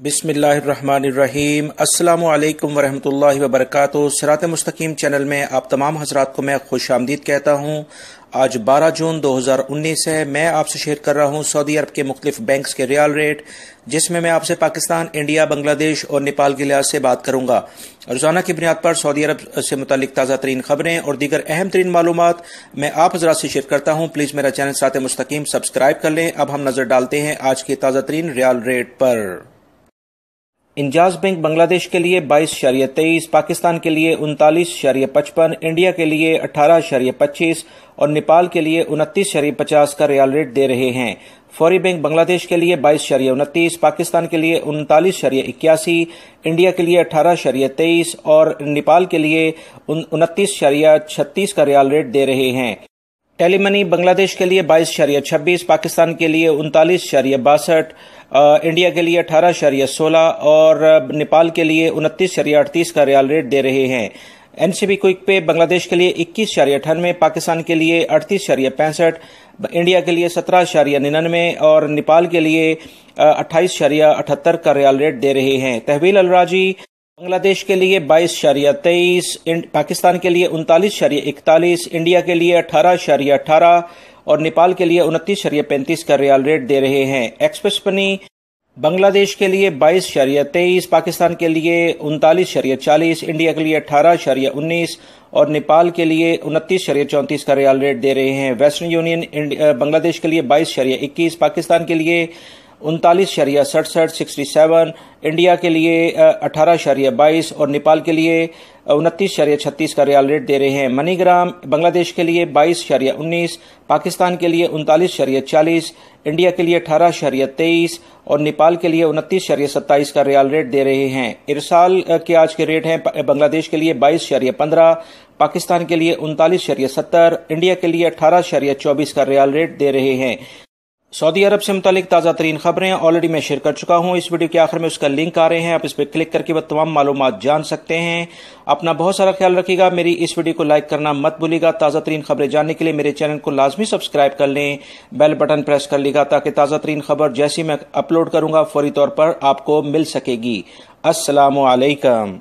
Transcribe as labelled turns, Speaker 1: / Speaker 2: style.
Speaker 1: बिस्मिल्लाहिर्रहमानिर्रहीम। अस्सलामु अलैकुम वरहमतुल्लाहि वबरकातुहू। सिरात मुस्तकीम चैनल में आप तमाम हजरात को मैं खुश आमदीद कहता हूँ। आज 12 जून 2019 है। मैं आपसे शेयर कर रहा हूँ सऊदी अरब के मुख्तलिफ बैंक्स के रियाल रेट, जिसमें मैं आपसे पाकिस्तान, इंडिया, बांग्लादेश और नेपाल के लिहाज से बात करूँगा। रोजाना की बुनियाद पर सऊदी अरब से मुतालिक ताज़ा तरीन खबरें और दीगर अहम तरीन मालूमात मैं आप हजरात से शेयर करता हूँ। प्लीज़ मेरा चैनल सिरात मुस्तकीम सब्सक्राइब कर लें। अब हम नज़र डालते हैं आज के ताज़ा तरीन रियाल रेट पर। इंजाज बैंक बांग्लादेश के लिए 22.23, पाकिस्तान के लिए 39.55, इंडिया के लिए 18.25 और नेपाल के लिए 29.50 का रियाल रेट दे रहे हैं। फौरी बैंक बांग्लादेश के लिए 22.29, पाकिस्तान के लिए 39.81, इंडिया के लिए 18.23 और नेपाल के लिए 29.36 का रियाल रेट दे रहे हैं। टेलीमनी बांग्लादेश के लिए 22.26, पाकिस्तान के लिए 39.62, इंडिया के लिए 18.16 और नेपाल के लिए 29.38 का रियाल रेट दे रहे हैं। एनसीबी क्विक पे बांग्लादेश के लिए 21.98, पाकिस्तान के लिए 38.65, इंडिया के लिए 17.99 और नेपाल के लिए 28.78 का रियाल रेट दे रहे हैं। तहवील अलराजी बांग्लादेश के लिए 22.23, पाकिस्तान के लिए 39.41, इंडिया के लिए 18.18 और नेपाल के लिए 29.35 का रियाल रेट दे रहे हैं। एक्सप्रेस मनी बांग्लादेश के लिए 22.23, पाकिस्तान के लिए 39.40, इंडिया के लिए 18.19 और नेपाल के लिए 29.34 का रियाल रेट दे रहे हैं। वेस्टर्न यूनियन बांग्लादेश के लिए 22.21, पाकिस्तान के लिए 39.67, इंडिया के लिए 18.22 और नेपाल के लिए 29.36 का रियाल रेट दे रहे हैं। मनीग्राम बांग्लादेश के लिए 22.19, पाकिस्तान के लिए 39.40, इंडिया के लिए 18.23 और नेपाल के लिए 29.27 का रियाल रेट दे रहे हैं। इरसाल के आज के रेट हैं बांग्लादेश के लिए 22.15, पाकिस्तान के लिए 39.70, इंडिया के लिए 18.24 का रियाल रेट दे रहे हैं। सऊदी अरब से मुतालिक ताज़ा तरीन खबरें ऑलरेडी मैं शेयर कर चुका हूं। इस वीडियो के आखिर में उसका लिंक आ रहे हैं, आप इस पर क्लिक करके वह तमाम मालूमात जान सकते हैं। अपना बहुत सारा ख्याल रखिएगा। मेरी इस वीडियो को लाइक करना मत भूलिएगा। ताज़ा तरीन खबरें जानने के लिए मेरे चैनल को लाजमी सब्सक्राइब कर लें, बेल बटन प्रेस कर लीजिएगा ताकि ताज़ा तरीन खबर जैसी मैं अपलोड करूंगा फौरी तौर पर आपको मिल सकेगी। अस्सलामु अलैकुम।